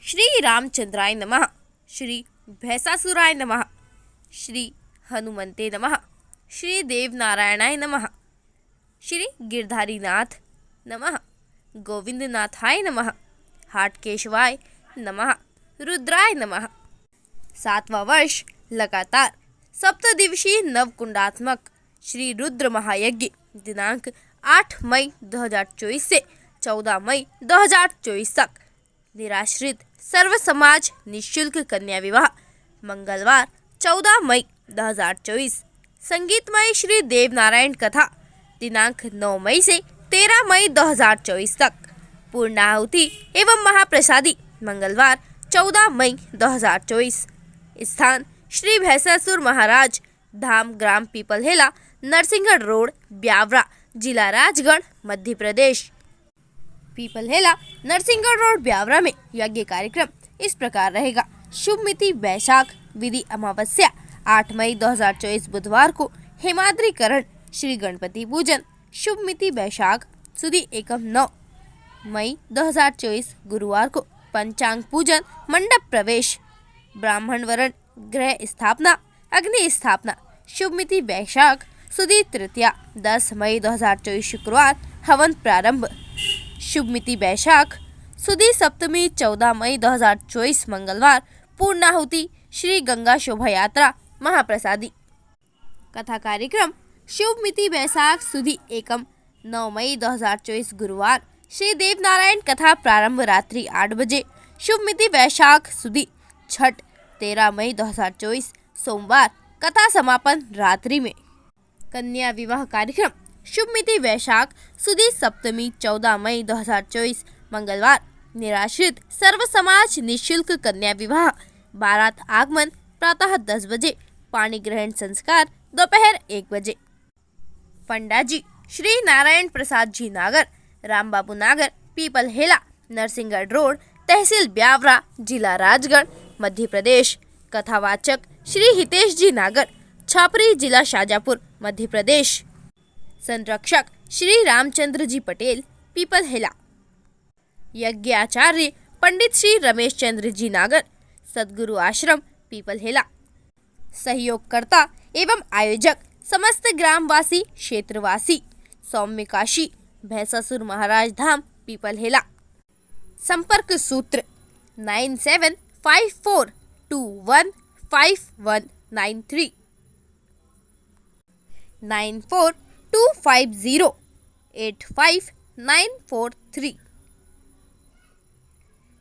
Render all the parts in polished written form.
श्री रामचंद्राय नमः। श्री भैंसासुराय नमः। श्री हनुमंते नमः। श्री देवनारायणाय नमः। श्री गिरधारीनाथ नमः। गोविंदनाथाय नमः। हाटकेशवाय नमः। रुद्राय नमः। 7वां वर्ष लगातार सप्तदिवसीय नवकुंडात्मक श्री रुद्र महायज्ञ दिनांक 8 मई 2024 से 14 मई 2024 तक निराश्रित सर्व समाज निःशुल्क कन्या विवाह मंगलवार 14 मई 2024। संगीतमय श्री देवनारायण कथा दिनांक 9 मई से 13 मई 2024 तक। पूर्णाहुति एवं महाप्रसादी मंगलवार 14 मई 2024। स्थान श्री भैंसासुर महाराज धाम, ग्राम पीपलहेला, नरसिंहगढ़ रोड, ब्यावरा, जिला राजगढ़, मध्य प्रदेश। पीपलहेला नरसिंहगढ़ रोड ब्यावरा में यज्ञ कार्यक्रम इस प्रकार रहेगा। शुभ मिति वैशाख, विधि अमावस्या 8 मई 2024 बुधवार को हेमाद्रीकरण श्री गणपति पूजन। शुभ मिति वैशाख, सुदी एकम 9 मई 2024 गुरुवार को पंचांग पूजन, मंडप प्रवेश, ब्राह्मण वरण, ग्रह स्थापना, अग्नि स्थापना। शुभ मिति वैशाख, सुदी तृतीया 10 मई 2024 शुक्रवार हवन प्रारंभ। शुभ मिति वैशाख, सुदी सप्तमी 14 मई 2024 मंगलवार पूर्णाहुति श्री गंगा शोभा यात्रा महाप्रसादी। कथा कार्यक्रम शुभ मिति वैशाख, सुदी एकम 9 मई 2024 गुरुवार श्री देवनारायण कथा प्रारंभ रात्रि 8 बजे। शुभ मिति वैशाख, सुदी छठ 13 मई 2024 सोमवार कथा समापन रात्रि में। कन्या विवाह कार्यक्रम शुभ मिति वैशाख, सुदी सप्तमी 14 मई 2024 मंगलवार निराश्रित सर्व समाज निःशुल्क कन्या विवाह। बारात आगमन प्रातः 10 बजे, पाणी ग्रहण संस्कार दोपहर 1 बजे। पंडा जी श्री नारायण प्रसाद जी नागर, रामबाबू नागर, पीपलहेला, नरसिंहगढ़ रोड, तहसील ब्यावरा, जिला राजगढ़, मध्य प्रदेश। कथावाचक श्री हितेश जी नागर, छापरी, जिला शाजापुर, मध्य प्रदेश। संरक्षक श्री रामचंद्र जी पटेल, पीपलहेला। यज्ञाचार्य पंडित श्री रमेश चंद्र जी नागर, सदगुरु आश्रम, पीपलहेला। सहयोगकर्ता एवं आयोजक समस्त ग्रामवासी क्षेत्रवासी, सौम्य काशी, भैंसासुर महाराज धाम, पीपलहेला। संपर्क सूत्र 9754215193 9425085943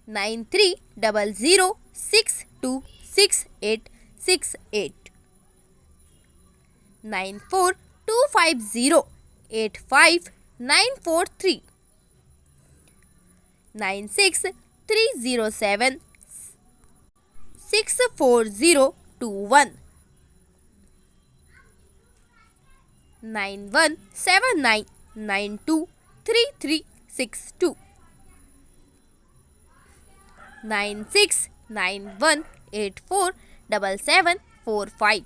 9300626868 9425085943 9630764021 9179923362 9691847745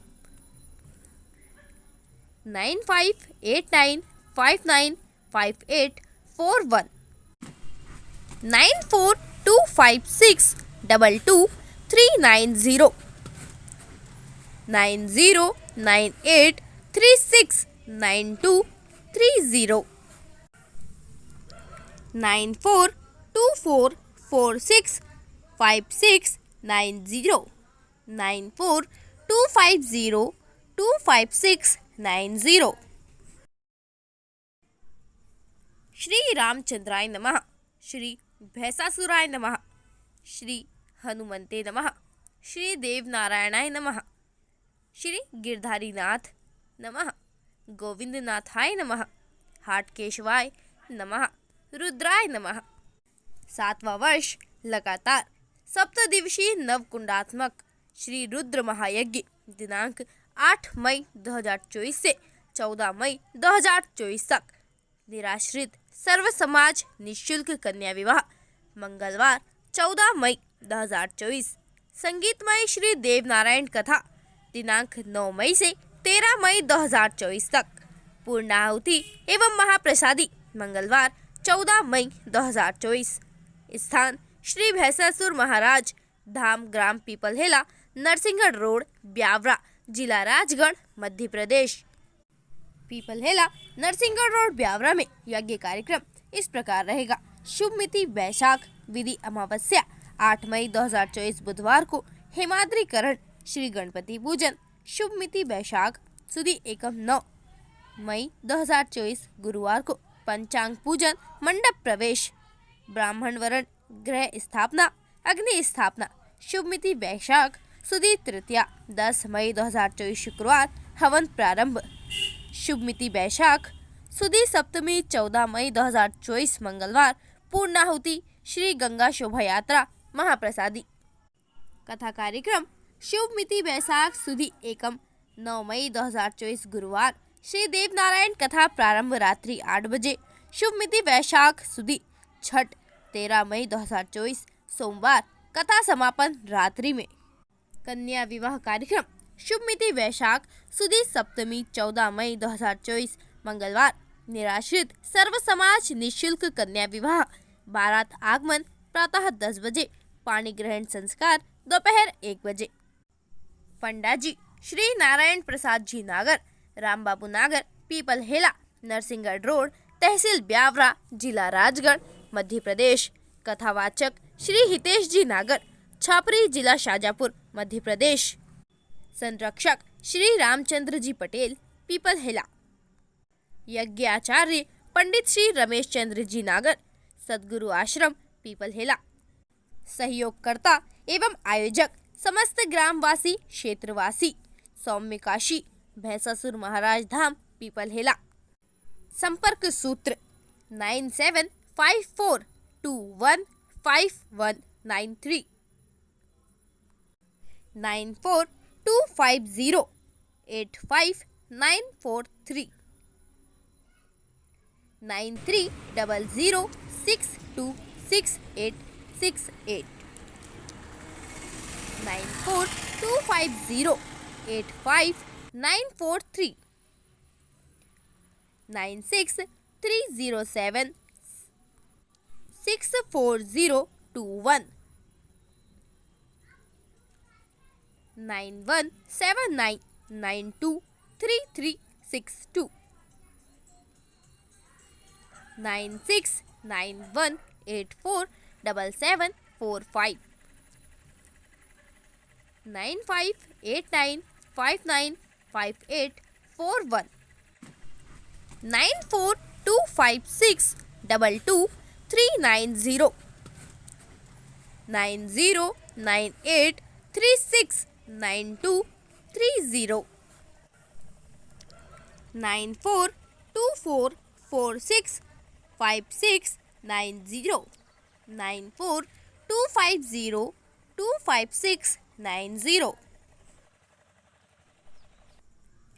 9589595841 9425622390 9098369230 9424465690 9425025690। श्री रामचंद्राय नमः। श्री भैंसासुराय नमः। श्री हनुमंते नमः। श्री देवनारायणाय नमः। श्री गिरधारीनाथ नमः। गोविंदनाथाय नमः। हाटकेशवाय नमः। रुद्राय नमः। 7वां वर्ष लगातार सप्तदिवसीय नवकुंडात्मक श्री रुद्र महायज्ञ दिनांक 8 मई 2024 से 14 मई 2024 तक निराश्रित सर्व समाज निःशुल्क कन्या विवाह मंगलवार 14 मई 2024। संगीतमय श्री देवनारायण कथा दिनांक 9 मई से 13 मई 2024 तक। पूर्णाहुति एवं महाप्रसादी मंगलवार 14 मई 2024। स्थान श्री भैंसासुर महाराज धाम, ग्राम पीपलहेला, नरसिंहगढ़ रोड, ब्यावरा, जिला राजगढ़, मध्य प्रदेश। पीपलहेला, नरसिंहगढ़ रोड, ब्यावरा में यज्ञ कार्यक्रम इस प्रकार रहेगा। शुभ मिति वैशाख, विधि अमावस्या 8 मई 2024 बुधवार को हेमाद्रीकरण, श्री गणपति पूजन। शुभ मिति वैशाख, सुदी एकम 9 मई 2024 गुरुवार को पंचांग पूजन, मंडप प्रवेश, ब्राह्मण वरण, ग्रह स्थापना, अग्नि स्थापना। शुभ मिति वैशाख, सुदी तृतीया 10 मई 2024 शुक्रवार, हवन प्रारंभ। शुभ मिति वैशाख, सुदी सप्तमी 14 मई 2024 मंगलवार, पूर्णाहुति, श्री गंगा शोभा यात्रा, महाप्रसादी। कथा कार्यक्रम शुभ मिति वैशाख, सुदी एकम 9 मई 2024 गुरुवार, श्री देव नारायण कथा प्रारंभ रात्रि 8 बजे। शुभ मिति वैशाख, सुदी छठ 13 मई 2024 सोमवार, कथा समापन रात्रि में। कन्या विवाह कार्यक्रम शुभ मिति वैशाख, सुदी सप्तमी 14 मई 2024 मंगलवार, निराश्रित सर्व समाज निःशुल्क कन्या विवाह, बारात आगमन प्रातः 10 बजे, पाणी ग्रहण संस्कार दोपहर 1 बजे। पंडा जी श्री नारायण प्रसाद जी नागर, रामबाबू नागर, पीपलहेला, नरसिंहगढ़ रोड, तहसील ब्यावरा, जिला राजगढ़, मध्य प्रदेश। कथावाचक श्री हितेश जी नागर, छापरी, जिला शाजापुर, मध्य प्रदेश। संरक्षक श्री रामचंद्र जी पटेल, पीपलहेला। यज्ञ आचार्य पंडित श्री रमेश चंद्र जी नागर, सदगुरु आश्रम, पीपलहेला। सहयोगकर्ता एवं आयोजक समस्त ग्रामवासी क्षेत्रवासी, सौम्य काशी, भैंसासुर महाराज धाम, पीपलहेला। संपर्क सूत्र 9754215193 9425085943 9300626868 9425085943 9630764021 9179923362 9691847745 9589595841 9425622390 9098369230 9424465690 9425025690।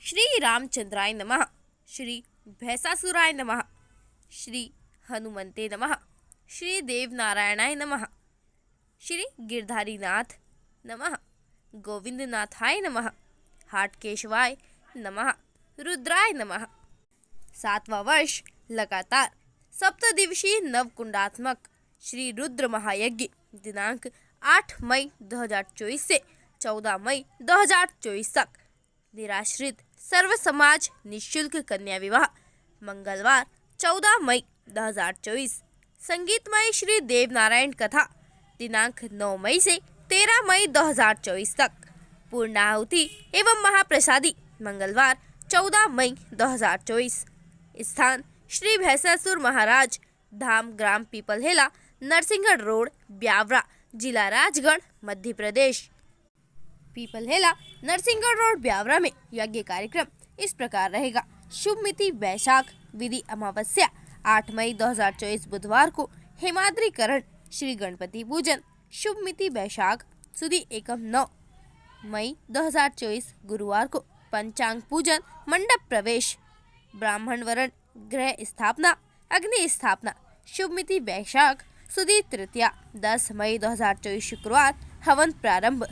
श्री रामचंद्राय नमः, श्री भैंसासुराय नमः, श्री हनुमंते नमः, श्री देवनारायणाय नमः, श्री गिरधारीनाथ नमः, गोविंदनाथाय नमः, हाटकेशवाय नमः, रुद्राय नमः। 7वां वर्ष लगातार सप्तदिवसीय नवकुंडात्मक श्री रुद्र महायज्ञ दिनांक 8 मई 2024 से 14 मई 2024 तक। निराश्रित सर्व समाज निःशुल्क कन्या विवाह मंगलवार 14 मई 2024। संगीतमय श्री देव नारायण कथा दिनांक 9 मई से 13 मई 2024 तक। पूर्णाहुति एवं महाप्रसादी मंगलवार 14 मई 2024। स्थान श्री भैंसासुर महाराज धाम, ग्राम पीपलहेला, नरसिंहगढ़ रोड, ब्यावरा, जिला राजगढ़, मध्य प्रदेश। पीपलहेला, नरसिंहगढ़ रोड, ब्यावरा में यज्ञ कार्यक्रम इस प्रकार रहेगा। शुभ मिति वैशाख, विधि अमावस्या 8 मई 2024 बुधवार को हेमाद्रीकरण, श्री गणपति पूजन। शुभ मिति वैशाख, सुदी एकम 9 मई 2024 गुरुवार को पंचांग पूजन, मंडप प्रवेश, ब्राह्मण वरण, ग्रह स्थापना, अग्नि स्थापना। शुभ मिति वैशाख, सुदी तृतीया 10 मई 2024 शुक्रवार, हवन प्रारंभ।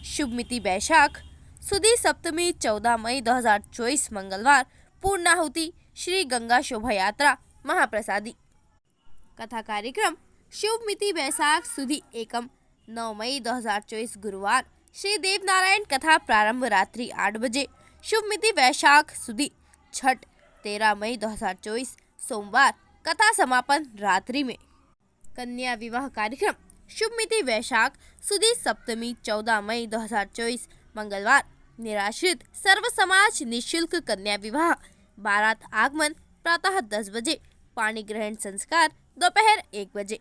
शुभ मिति वैशाख, सुदी सप्तमी 14 मई 2024 मंगलवार, पूर्णाहुति, श्री गंगा शोभा यात्रा, महाप्रसादी। कथा कार्यक्रम शुभ मिति वैशाख सुदी एकम 9 मई 2024 गुरुवार। श्री देव नारायण कथा प्रारंभ रात्रि 8 बजे। शुभ मिति वैशाख सुदी छठ 13 मई 2024 सोमवार। कथा समापन रात्रि में। कन्या विवाह कार्यक्रम शुभ मिति वैशाख सुदी सप्तमी 14 मई 2024 मंगलवार। निराश्रित सर्व समाज निःशुल्क कन्या विवाह। बारात आगमन प्रातः 10 बजे। पाणी ग्रहण संस्कार दोपहर 1 बजे।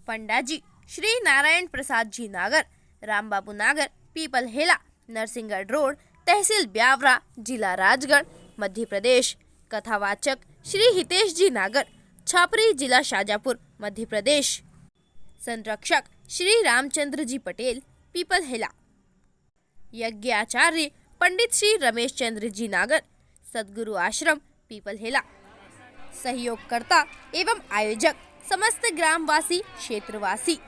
पंडा जी श्री नारायण प्रसाद जी नागर, रामबाबू नागर, पीपल हेला, नरसिंहगढ़ रोड, तहसील ब्यावरा, जिला राजगढ़, मध्य प्रदेश। कथावाचक श्री हितेश जी नागर, छापरी, जिला शाजापुर, मध्य प्रदेश। संरक्षक श्री रामचंद्र जी पटेल, पीपल हेला। यज्ञाचार्य पंडित श्री रमेश चंद्र जी नागर, सदगुरु आश्रम, पीपल हेला। सहयोगकर्ता एवं आयोजक समस्त ग्रामवासी क्षेत्रवासी।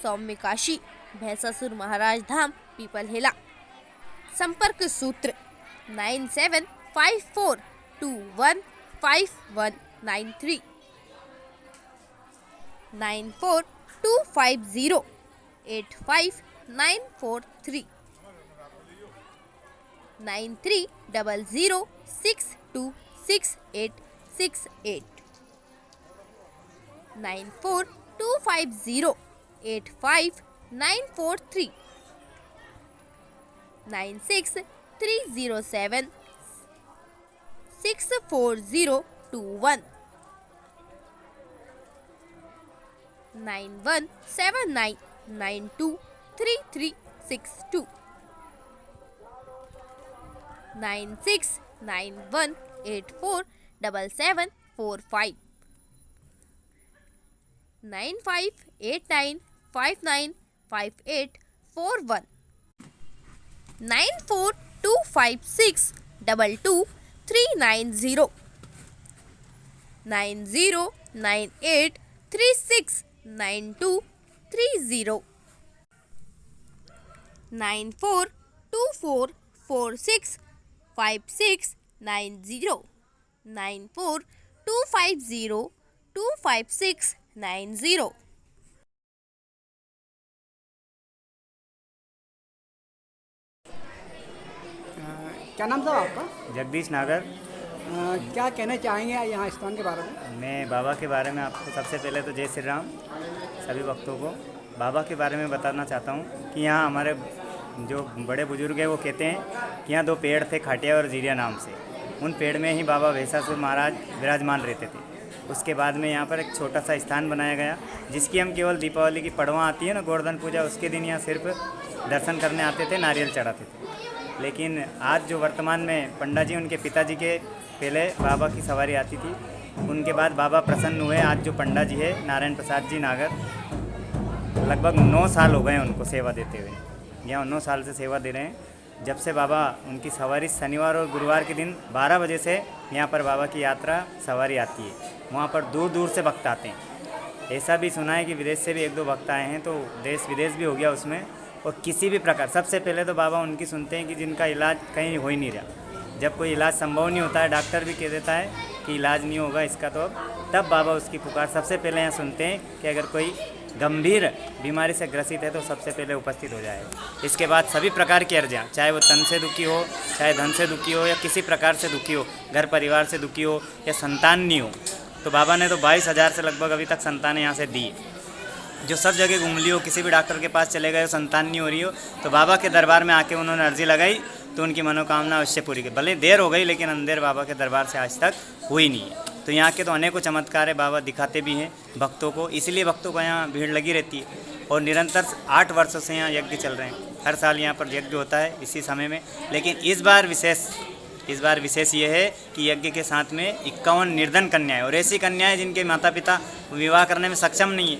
सौम्य काशी, भैंसासुर महाराज धाम, पीपल हेला। संपर्क सूत्र 9754215193 9425085943 9300626868 9425085943 9630764021 9179923362 9691847745 9589595841 9425622390 9098369230 9424465690 9425025690। क्या नाम था आपका? जगदीश नागर। क्या कहना चाहेंगे यहाँ स्थान के बारे में? मैं बाबा के बारे में आपको सबसे पहले तो जय श्री राम सभी भक्तों को बाबा के बारे में बताना चाहता हूँ कि यहाँ हमारे जो बड़े बुजुर्ग हैं वो कहते हैं कि यहाँ 2 पेड़ थे, खाटिया और जीरिया नाम से। उन पेड़ में ही बाबा भैंसासुर महाराज विराजमान रहते थे। उसके बाद में यहाँ पर एक छोटा सा स्थान बनाया गया, जिसकी हम केवल दीपावली की पड़वा आती है ना, गोवर्धन पूजा, उसके दिन यहाँ सिर्फ दर्शन करने आते थे, नारियल चढ़ाते थे। लेकिन आज जो वर्तमान में पंडा जी, उनके पिताजी के पहले बाबा की सवारी आती थी, उनके बाद बाबा प्रसन्न हुए। आज जो पंडा जी है नारायण प्रसाद जी नागर, लगभग 9 साल हो गए उनको सेवा देते हुए। यहाँ 9 साल से सेवा दे रहे हैं। जब से बाबा उनकी सवारी शनिवार और गुरुवार के दिन 12 बजे से यहाँ पर बाबा की यात्रा सवारी आती है। वहाँ पर दूर दूर से भक्त आते हैं। ऐसा भी सुना है कि विदेश से भी 1-2 भक्त आए हैं, तो देश विदेश भी हो गया उसमें। और किसी भी प्रकार, सबसे पहले तो बाबा उनकी सुनते हैं कि जिनका इलाज कहीं हो ही नहीं रहा। जब कोई इलाज संभव नहीं होता है, डॉक्टर भी कह देता है कि इलाज नहीं होगा इसका, तो तब बाबा उसकी पुकार सबसे पहले यहाँ सुनते हैं कि अगर कोई गंभीर बीमारी से ग्रसित है तो सबसे पहले उपस्थित हो जाए। इसके बाद सभी प्रकार की अर्जियाँ, चाहे वो तन से दुखी हो, चाहे धन से दुखी हो, या किसी प्रकार से दुखी हो, घर परिवार से दुखी हो, या संतान नहीं हो, तो बाबा ने तो 22,000 से लगभग अभी तक संतानें यहाँ से दी। जो सब जगह घूम ली हो, किसी भी डॉक्टर के पास चले गए, संतान नहीं हो रही हो, तो बाबा के दरबार में आके उन्होंने अर्जी लगाई तो उनकी मनोकामना अवश्य पूरी की। भले देर हो गई, लेकिन अंधेर बाबा के दरबार से आज तक हुई नहीं है। तो यहाँ के तो अनेकों चमत्कार है, बाबा दिखाते भी हैं भक्तों को, इसलिए भक्तों को यहाँ भीड़ लगी रहती है। और निरंतर 8 वर्षों से यहाँ यज्ञ चल रहे हैं। हर साल यहाँ पर यज्ञ होता है इसी समय में, लेकिन इस बार विशेष ये है कि यज्ञ के साथ में 51 निर्धन कन्याएं, और ऐसी कन्याएं जिनके माता पिता विवाह करने में सक्षम नहीं है,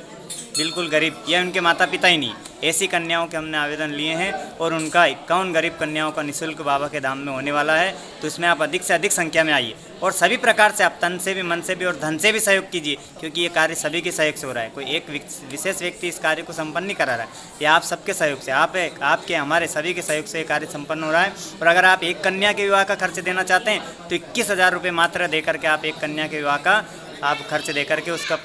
बिल्कुल गरीब, या उनके माता पिता ही नहीं, ऐसी कन्याओं के हमने आवेदन लिए हैं। और उनका 51 गरीब कन्याओं का निःशुल्क बाबा के धाम में होने वाला है। तो इसमें आप अधिक से अधिक संख्या में आइए और सभी प्रकार से आप तन से भी, मन से भी और धन से भी सहयोग कीजिए, क्योंकि ये कार्य सभी के सहयोग से हो रहा है। कोई एक विशेष व्यक्ति इस कार्य को संपन्न नहीं करा रहा है, ये आप सबके सहयोग से, आपके हमारे सभी के सहयोग से ये कार्य संपन्न हो रहा है। और अगर आप एक कन्या के विवाह का खर्च देना चाहते हैं तो 21,000 रुपये मात्र दे करके आप एक कन्या के विवाह का आप खर्च दे करके उसका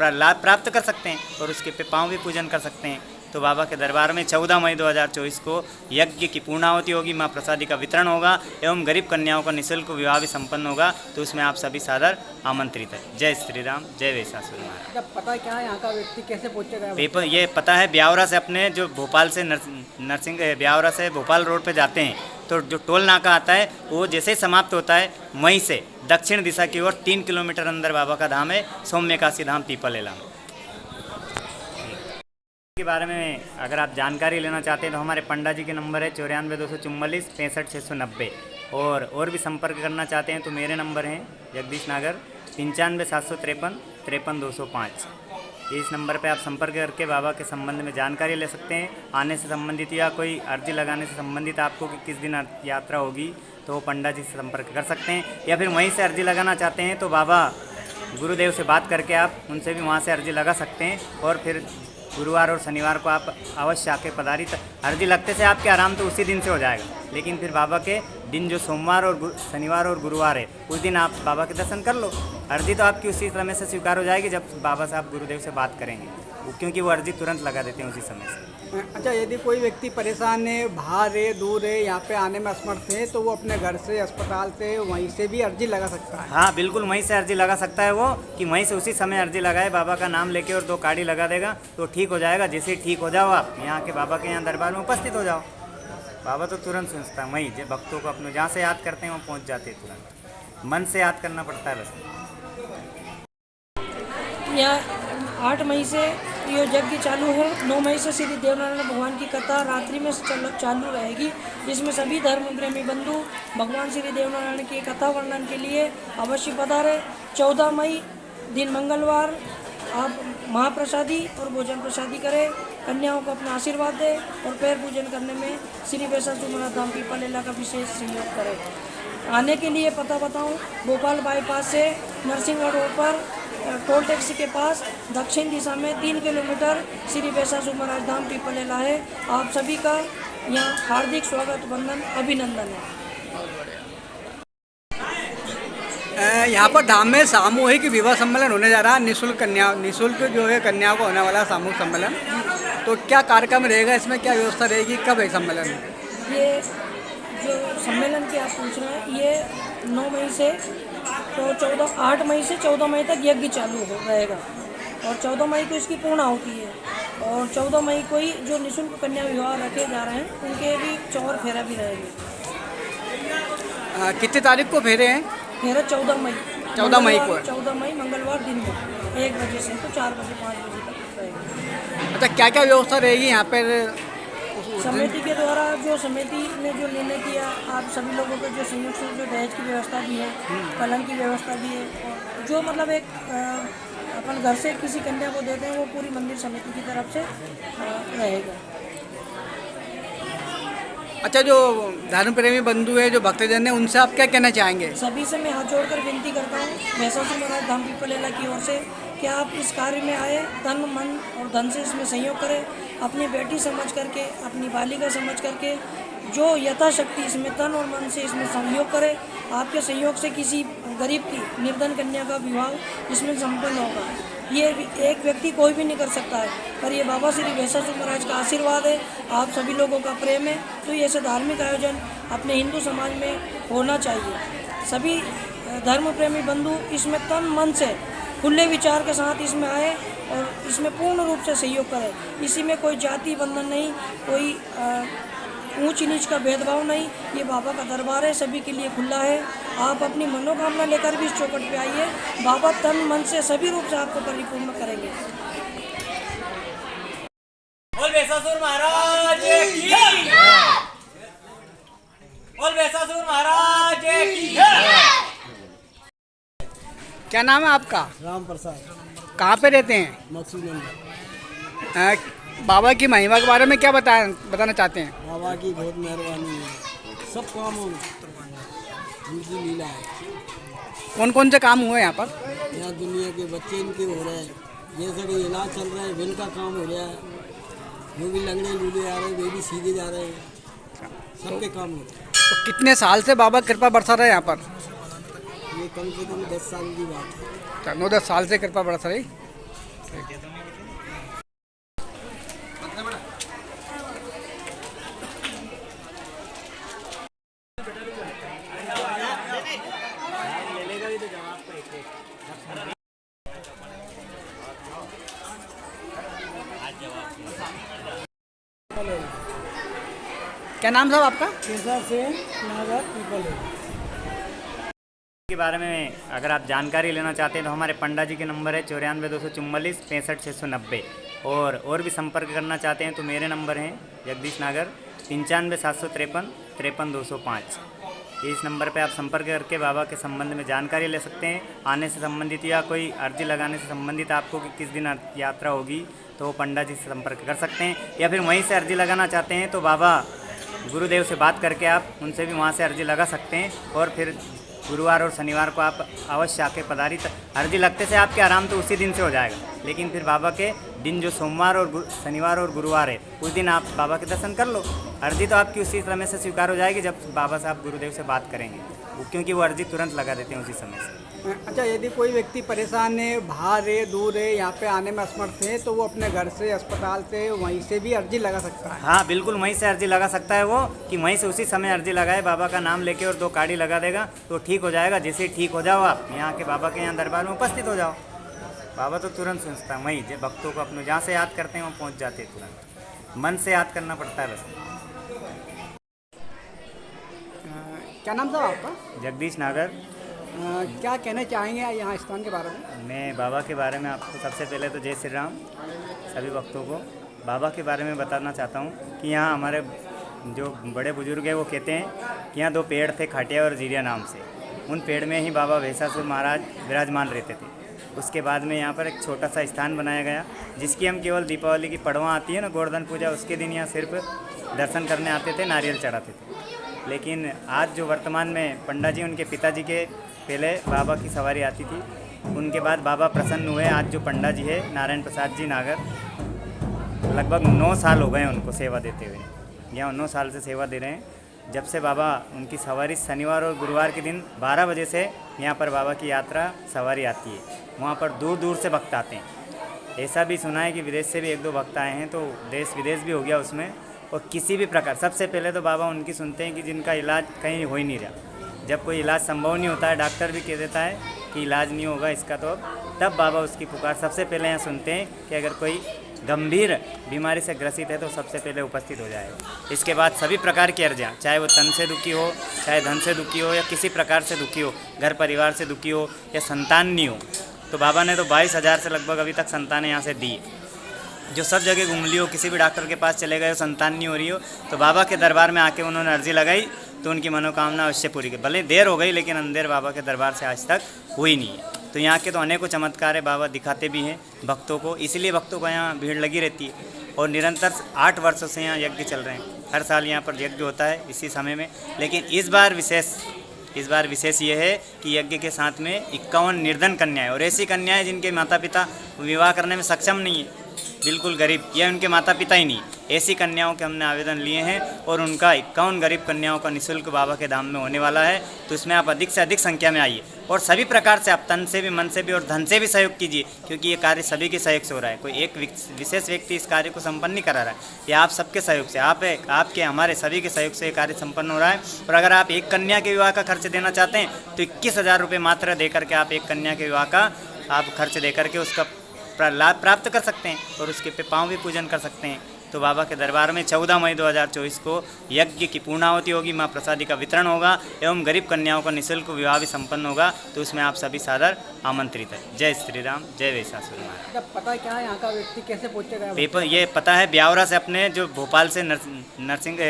लाभ प्राप्त कर सकते हैं और उसके पे पाँव भी पूजन कर सकते हैं। तो बाबा के दरबार में 14 मई 2024 को यज्ञ की पूर्णाहुति होगी, माँ प्रसादी का वितरण होगा एवं गरीब कन्याओं का निःशुल्क विवाह भी संपन्न होगा। तो उसमें आप सभी सादर आमंत्रित है। जय श्री राम, जय वैशासुर महाराज। जब पता क्या है यहाँ का व्यक्ति कैसे पहुँचेगा? पेपर ये पता है, ब्यावरा से अपने जो भोपाल से नरसिंह ब्यावरा से भोपाल रोड पे जाते हैं तो जो टोल नाका आता है वो जैसे ही समाप्त होता है वहीं से दक्षिण दिशा की ओर 3 किलोमीटर अंदर बाबा का धाम है, सौम्य काशी धाम पीपलेला। के बारे में अगर आप जानकारी लेना चाहते हैं तो हमारे पंडा जी के नंबर है 94 244 65 690 और भी संपर्क करना चाहते हैं तो मेरे नंबर हैं जगदीश नागर 95 753 53 205। इस नंबर पे आप संपर्क करके बाबा के संबंध में जानकारी ले सकते हैं। आने से संबंधित या कोई अर्जी लगाने से संबंधित आपको कि किस दिन यात्रा होगी तो वो पंडा जी से संपर्क कर सकते हैं, या फिर वहीं से अर्जी लगाना चाहते हैं तो बाबा गुरुदेव से बात करके आप उनसे भी वहाँ से अर्जी लगा सकते हैं। और फिर गुरुवार और शनिवार को आप अवश्य आके पधारी। अर्जी लगते से आपके आराम तो उसी दिन से हो जाएगा, लेकिन फिर बाबा के दिन जो सोमवार और शनिवार और गुरुवार है उस दिन आप बाबा के दर्शन कर लो। अर्जी तो आपकी उसी समय से स्वीकार हो जाएगी जब बाबा साहब गुरुदेव से बात करेंगे, क्योंकि वो अर्जी तुरंत लगा देते हैं उसी समय से। अच्छा, यदि कोई व्यक्ति परेशान है, बाहर है, दूर है, यहाँ पे आने में असमर्थ है तो वो अपने घर से, अस्पताल से, वहीं से भी अर्जी लगा सकता है? हाँ बिल्कुल, वहीं से अर्जी लगा सकता है वो, कि वहीं से उसी समय अर्जी लगाए, बाबा का नाम लेके और 2 कार्डी लगा देगा तो ठीक हो जाएगा। जैसे ठीक हो जाओ आप यहाँ के बाबा के यहाँ दरबार में उपस्थित हो जाओ, बाबा तो तुरंत सुनता है। वहीं जो भक्तों को अपने जहाँ से याद करते हैं वो पहुँच जाते हैं तुरंत, मन से याद करना पड़ता है बस। यहाँ 8 मई से ये यज्ञ चालू है। 9 मई से श्री देवनारायण भगवान की कथा रात्रि में चालू रहेगी, जिसमें सभी धर्म प्रेमी बंधु भगवान श्री देवनारायण की कथा वर्णन के लिए अवश्य पधारें। 14 मई दिन मंगलवार आप महाप्रसादी और भोजन प्रसादी करें, कन्याओं को अपना आशीर्वाद दें और पैर पूजन करने में श्री वैशासुर महाराज धाम पीपलेला का विशेष सहयोग करें। आने के लिए पता बताऊं, भोपाल बाईपास से नरसिंहगढ़ रोड पर टोल टैक्सी के पास दक्षिण दिशा में 3 किलोमीटर श्री वैशासुर महाराज धाम पीपलेला है। आप सभी का यहाँ हार्दिक स्वागत, वंदन, अभिनंदन है। यहाँ पर धाम में सामूहिक विवाह सम्मेलन होने जा रहा है, निःशुल्क जो है कन्याओं को होने वाला सामूहिक सम्मेलन। तो क्या कार्यक्रम रहेगा इसमें, क्या व्यवस्था रहेगी, कब है सम्मेलन? ये जो सम्मेलन की आप पूछ रहे हैं, ये 9 मई से तो 8 मई से 14 मई तक यज्ञ चालू हो रहेगा और 14 मई को इसकी पूर्ण होती है। और 14 मई को ही जो निःशुल्क कन्या विवाह रखे जा रहे हैं उनके भी चौर फेरा भी रहेंगे। कितनी तारीख को फेरे हैं? फेरा 14 मई 14 मई को है। 14 मई मंगलवार दिन में 1 बजे से तो 4 बजे 5 बजे तक रहेगा। अच्छा, क्या क्या व्यवस्था रहेगी यहाँ पर? समिति के द्वारा जो समिति ने जो निर्णय किया, आप सभी लोगों को जो संयुक्त से जो दहेज की व्यवस्था भी है, पलंग की व्यवस्था भी है, और जो मतलब एक अपन घर से किसी कन्या को देते हैं वो पूरी मंदिर समिति की तरफ से रहेगा। अच्छा, जो धर्म प्रेमी बंधु है, जो भक्तजन है, उनसे आप क्या कहना चाहेंगे? सभी से मैं हाथ जोड़कर विनती करता हूँ वैशासुर महाराज धाम पीपलेला की ओर से कि आप इस कार्य में आए, तन मन और धन से इसमें सहयोग करें। अपनी बेटी समझ करके, अपनी बालिका समझ करके जो यथाशक्ति इसमें तन और मन से इसमें सहयोग करें। आपके सहयोग से किसी गरीब की निर्धन कन्या का विवाह इसमें संपन्न होगा। ये एक व्यक्ति कोई भी नहीं कर सकता है, पर ये बाबा श्री वैशासुर महाराज का आशीर्वाद है, आप सभी लोगों का प्रेम है। तो ये ऐसे धार्मिक आयोजन अपने हिंदू समाज में होना चाहिए। सभी धर्म प्रेमी बंधु इसमें तन मन से खुले विचार के साथ इसमें आए और इसमें पूर्ण रूप से सहयोग करें। इसी में कोई जाति बंधन नहीं, कोई ऊंच नीच का भेदभाव नहीं। ये बाबा का दरबार है, सभी के लिए खुला है। आप अपनी मनोकामना लेकर भी इस चौखट पे आइए, बाबा तन मन से सभी रूप से आपको परिपूर्ण करेंगे। बोल वैशासुर महाराज की, बोल वैशासुर महाराज की। क्या नाम है आपका? राम प्रसाद, कहाँ पे रहते हैं? मकसूदनगर। बाबा की महिमा के बारे में क्या बताना चाहते हैं? बाबा की बहुत मेहरबानी है, सब काम उनकी लीला है। कौन कौन से काम हुए यहाँ पर? यहाँ दुनिया के बच्चे इनके हो रहे हैं, जैसे कि इलाज चल रहा है, बिल का काम हो रहा है, जो भी लंगड़े लूले आ रहे हैं वे भी सीधे जा रहे हैं, सबके काम हो रहे हैं। तो कितने साल से बाबा कृपा बरसा रहे हैं यहाँ पर? ये कम से कम 10 साल की बात है। 9-10 साल से कृपा बरस रही। क्या नाम साहब आपका? कैसा से नागर पीपल है। के बारे में अगर आप जानकारी लेना चाहते हैं तो हमारे पंडा जी के नंबर है 94 244 65 690। और भी संपर्क करना चाहते हैं तो मेरे नंबर हैं जगदीश नागर 95 753 53 205। इस नंबर पे आप संपर्क करके बाबा के संबंध में जानकारी ले सकते हैं। आने से संबंधित या कोई अर्जी लगाने से संबंधित आपको कि किस दिन यात्रा होगी तो वो पंडा जी से संपर्क कर सकते हैं, या फिर वहीं से अर्जी लगाना चाहते हैं तो बाबा गुरुदेव से बात करके आप उनसे भी वहाँ से अर्जी लगा सकते हैं। और फिर गुरुवार और शनिवार को आप अवश्य आके पधारी। अर्जी लगते से आपके आराम तो उसी दिन से हो जाएगा, लेकिन फिर बाबा के दिन जो सोमवार और शनिवार और गुरुवार है उस दिन आप बाबा के दर्शन कर लो। अर्जी तो आपकी उसी समय से स्वीकार हो जाएगी जब बाबा साहब गुरुदेव से बात करेंगे, क्योंकि वो अर्जी तुरंत लगा देते हैं उसी समय से। अच्छा, यदि कोई व्यक्ति परेशान है, बाहर है, दूर है, यहाँ पे आने में असमर्थ है तो वो अपने घर से, अस्पताल से, वहीं से भी अर्जी लगा सकता है? हाँ बिल्कुल, वहीं से अर्जी लगा सकता है वो, कि वहीं से उसी समय अर्जी लगाए, बाबा का नाम लेके और 2 काड़ी लगा देगा तो ठीक हो जाएगा। जैसे ठीक हो जाओ आप यहाँ के बाबा के यहाँ दरबार में उपस्थित हो जाओ, बाबा तो तुरंत सुनता है। वहीं जो भक्तों को अपने जहाँ से याद करते हैं वहाँ पहुँच जाते हैं तुरंत। मन से याद करना पड़ता है बस। क्या नाम साहब आपका? जगदीश नागर। क्या कहना चाहेंगे यहाँ स्थान के बारे में? मैं बाबा के बारे में आपको सबसे पहले तो जय श्री राम सभी भक्तों को बाबा के बारे में बताना चाहता हूँ कि यहाँ हमारे जो बड़े बुजुर्ग हैं वो कहते हैं कि यहाँ 2 पेड़ थे, खाटिया और जीरिया नाम से। उन पेड़ में ही बाबा भैंसासुर महाराज विराजमान रहते थे। उसके बाद में यहाँ पर एक छोटा सा स्थान बनाया गया, जिसकी हम केवल दीपावली की पड़वा आती है ना, गोवर्धन पूजा, उसके दिन यहाँ सिर्फ दर्शन करने आते थे, नारियल चढ़ाते थे। लेकिन आज जो वर्तमान में पंडा जी, उनके पिताजी के पहले बाबा की सवारी आती थी, उनके बाद बाबा प्रसन्न हुए। आज जो पंडा जी है नारायण प्रसाद जी नागर, लगभग 9 साल हो गए उनको सेवा देते हुए, यहाँ 9 साल से सेवा दे रहे हैं। जब से बाबा उनकी सवारी शनिवार और गुरुवार के दिन 12 बजे से यहाँ पर बाबा की यात्रा सवारी आती है, वहाँ पर दूर दूर से भक्त आते हैं। ऐसा भी सुना है कि विदेश से भी 1-2 भक्त आए हैं, तो देश विदेश भी हो गया उसमें। और किसी भी प्रकार, सबसे पहले तो बाबा उनकी सुनते हैं कि जिनका इलाज कहीं हो ही नहीं रहा, जब कोई इलाज संभव नहीं होता है, डॉक्टर भी कह देता है कि इलाज नहीं होगा इसका, तो तब बाबा उसकी पुकार सबसे पहले यहाँ सुनते हैं कि अगर कोई गंभीर बीमारी से ग्रसित है तो सबसे पहले उपस्थित हो जाएगा। इसके बाद सभी प्रकार की अर्जियाँ, चाहे वो तन से दुखी हो, चाहे धन से दुखी हो, या किसी प्रकार से दुखी हो, घर परिवार से दुखी हो, या संतान नहीं हो, तो बाबा ने तो 22,000 से लगभग अभी तक संतानें यहाँ से दी। जो सब जगह घूम ली हो, किसी भी डॉक्टर के पास चले गए, संतान नहीं हो रही हो, तो बाबा के दरबार में आके उन्होंने अर्जी लगाई तो उनकी मनोकामना अवश्य पूरी की। भले देर हो गई, लेकिन अंधेर बाबा के दरबार से आज तक हुई नहीं है। तो यहाँ के तो अनेकों चमत्कार है, बाबा दिखाते भी हैं भक्तों को, इसलिए भक्तों को यहाँ भीड़ लगी रहती है। और निरंतर 8 वर्षों से यहाँ यज्ञ चल रहे हैं, हर साल यहाँ पर यज्ञ होता है इसी समय में। लेकिन इस बार विशेष ये है कि यज्ञ के साथ में 51 निर्धन कन्याएं, और ऐसी कन्याएं जिनके माता पिता विवाह करने में सक्षम नहीं है, बिल्कुल गरीब, या उनके माता पिता ही नहीं, ऐसी कन्याओं के हमने आवेदन लिए हैं। और उनका 51 गरीब कन्याओं का निःशुल्क बाबा के धाम में होने वाला है। तो इसमें आप अधिक से अधिक संख्या में आइए, और सभी प्रकार से आप तन से भी, मन से भी और धन से भी सहयोग कीजिए, क्योंकि ये कार्य सभी के सहयोग से हो रहा है। कोई एक विशेष व्यक्ति इस कार्य को संपन्न नहीं करा रहा है, ये आप सबके सहयोग से, आपके हमारे सभी के सहयोग से ये कार्य संपन्न हो रहा है। और अगर आप एक कन्या के विवाह का खर्च देना चाहते हैं तो 21,000 रुपये मात्र दे करके आप एक कन्या के विवाह का आप खर्च दे करके उसका लाभ प्राप्त कर सकते हैं, और उसके पे पाँव भी पूजन कर सकते हैं। तो बाबा के दरबार में 14 मई 2024 को यज्ञ की पूर्णाहुति होगी, माँ प्रसादी का वितरण होगा, एवं गरीब कन्याओं का निःशुल्क विवाह भी संपन्न होगा। तो उसमें आप सभी सादर आमंत्रित है। जय श्री राम, जय वैशासुर महाराज। पता क्या है यहाँ का व्यक्ति कैसे पहुँचेगा? पेपर ये पता है, ब्यावरा से अपने जो भोपाल से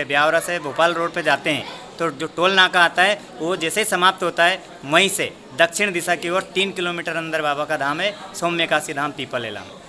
ब्यावरा से भोपाल रोड पे जाते हैं तो जो टोल नाका आता है वो जैसे ही समाप्त होता है, वहीं से दक्षिण दिशा की ओर 3 किलोमीटर अंदर बाबा का धाम है, सौम्य काशी धाम पीपलेला में।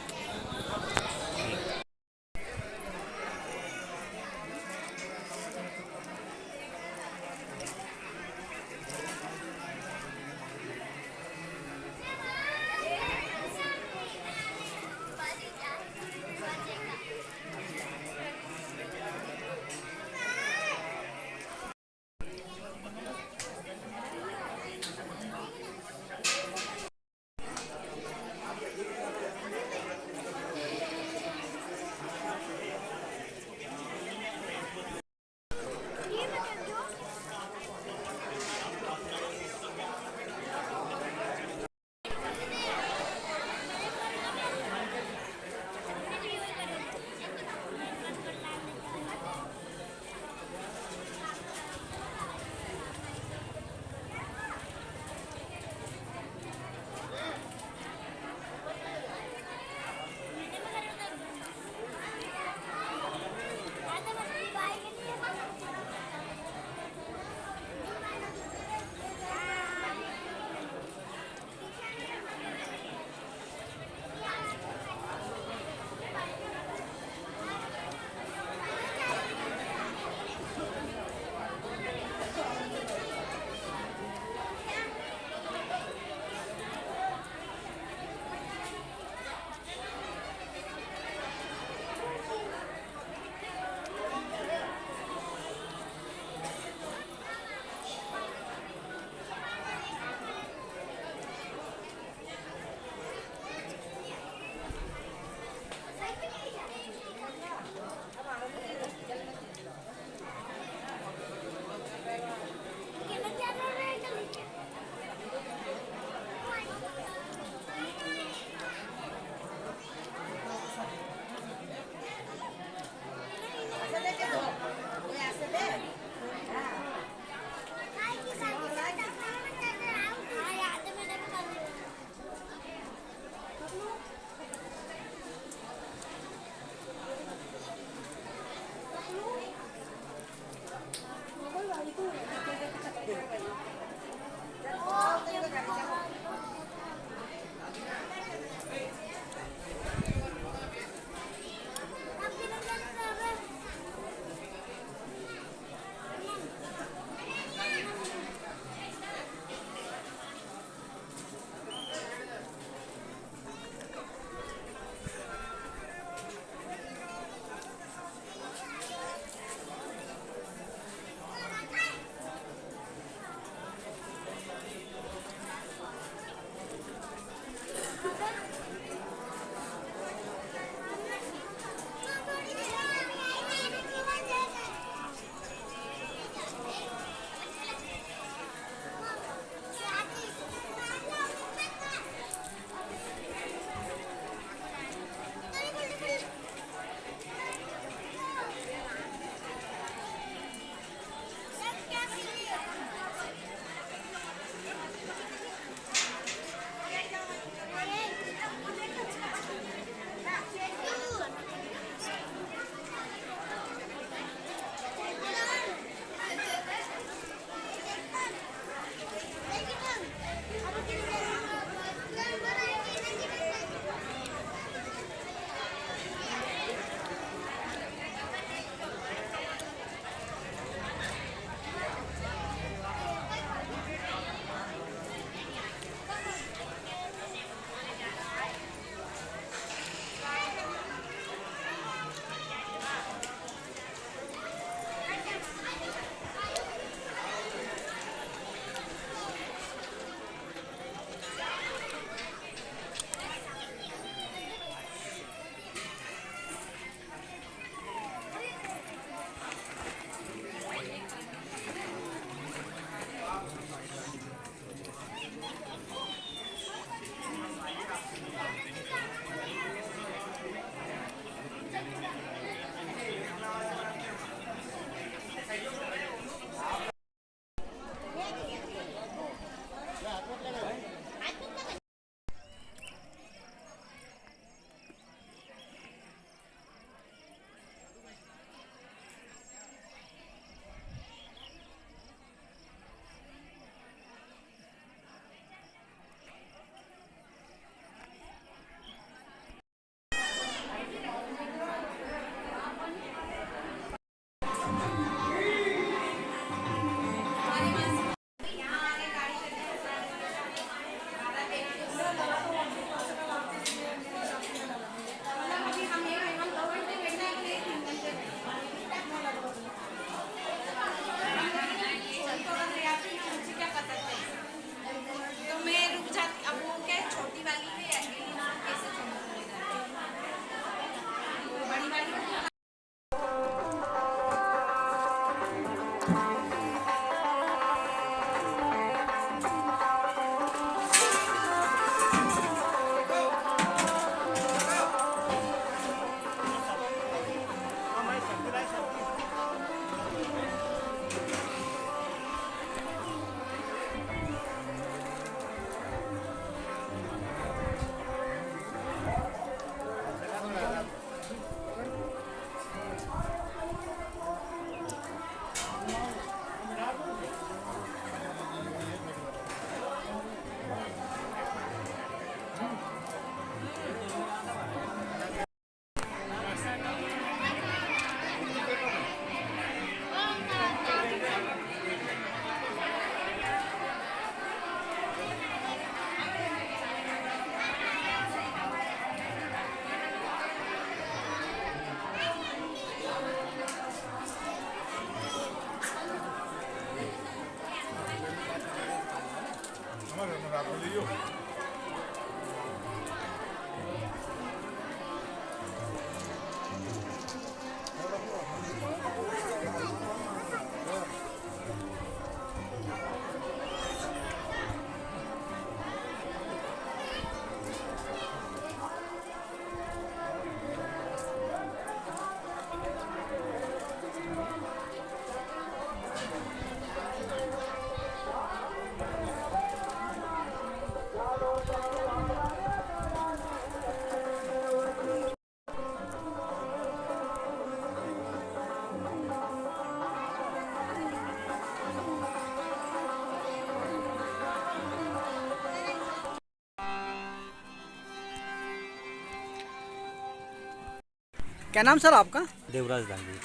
क्या नाम सर आपका? देवराज दांगी,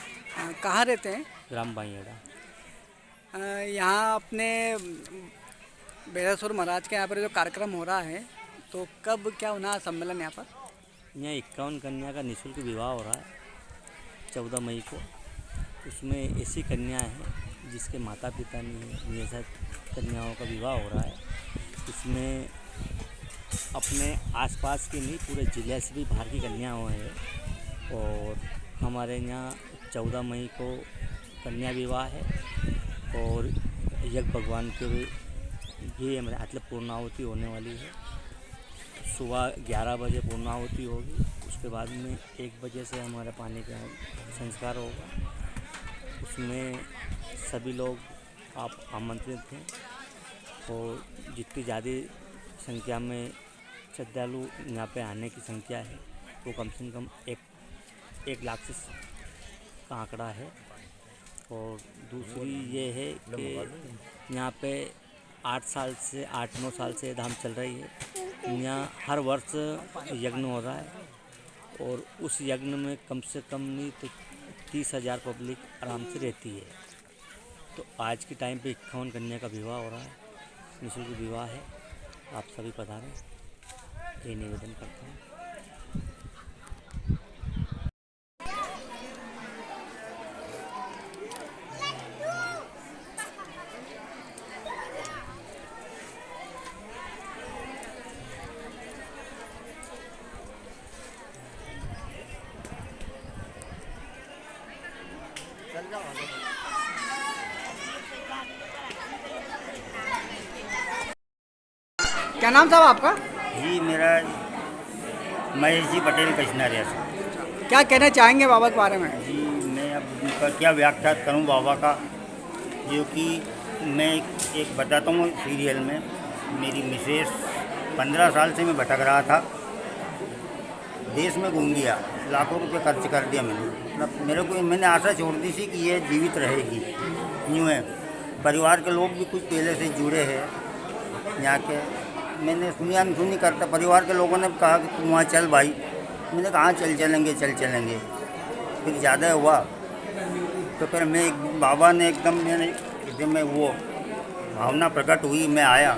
कहाँ रहते हैं? ग्राम बाइयाड़ा। यहाँ अपने बेसासुर महाराज के यहाँ पर जो कार्यक्रम हो रहा है, तो कब क्या होना है सम्मेलन यहाँ पर? यहाँ 51 कन्या का निःशुल्क विवाह हो रहा है 14 मई को। उसमें ऐसी कन्या है जिसके माता पिता नहीं है, ऐसा कन्याओं का विवाह हो रहा है। इसमें अपने आसपास की नहीं, पूरे जिले से भी बाहर की कन्याओं है। और हमारे यहाँ 14 मई को कन्या विवाह है और यज्ञ भगवान के भी हमारे मतलब पूर्णाहुति होने वाली है। सुबह 11 बजे पूर्णाहुति होगी, उसके बाद में 1 बजे से हमारा पानी का संस्कार होगा। उसमें सभी लोग आप आमंत्रित हैं और जितनी ज़्यादा संख्या में श्रद्धालु यहाँ पे आने की संख्या है वो कम से कम 1 लाख से का आंकड़ा है। और दूसरी ये है कि यहाँ पे 8-9 साल से धाम चल रही है। यहाँ हर वर्ष यज्ञ हो रहा है और उस यज्ञ में कम से कम नहीं तो 30,000 पब्लिक आराम से रहती है। तो आज के टाइम पे 51 कन्या का विवाह हो रहा है, निःशुल्क विवाह है। आप सभी पधारें, ये निवेदन करता हूँ। क्या नाम साहब आपका? जी मेरा महेश जी पटेल कचनारिया से। क्या कहना चाहेंगे बाबा के बारे में? जी मैं अब उनका क्या व्याख्या करूं बाबा का, जो कि मैं एक बताता हूँ। सीरियल में मेरी मिसेस 15 साल से मैं भटक रहा था, देश में घूम गया, लाखों रुपए खर्च कर दिया मैंने। मतलब मैंने आशा छोड़ दी थी कि ये जीवित रहेगी। यूँ है, परिवार के लोग भी कुछ पहले से जुड़े हैं यहाँ के। मैंने सुनी करता, परिवार के लोगों ने कहा कि तुम वहाँ चल भाई। मैंने कहा चल चलेंगे। फिर ज़्यादा हुआ तो फिर बाबा ने एकदम मैं वो भावना प्रकट हुई, मैं आया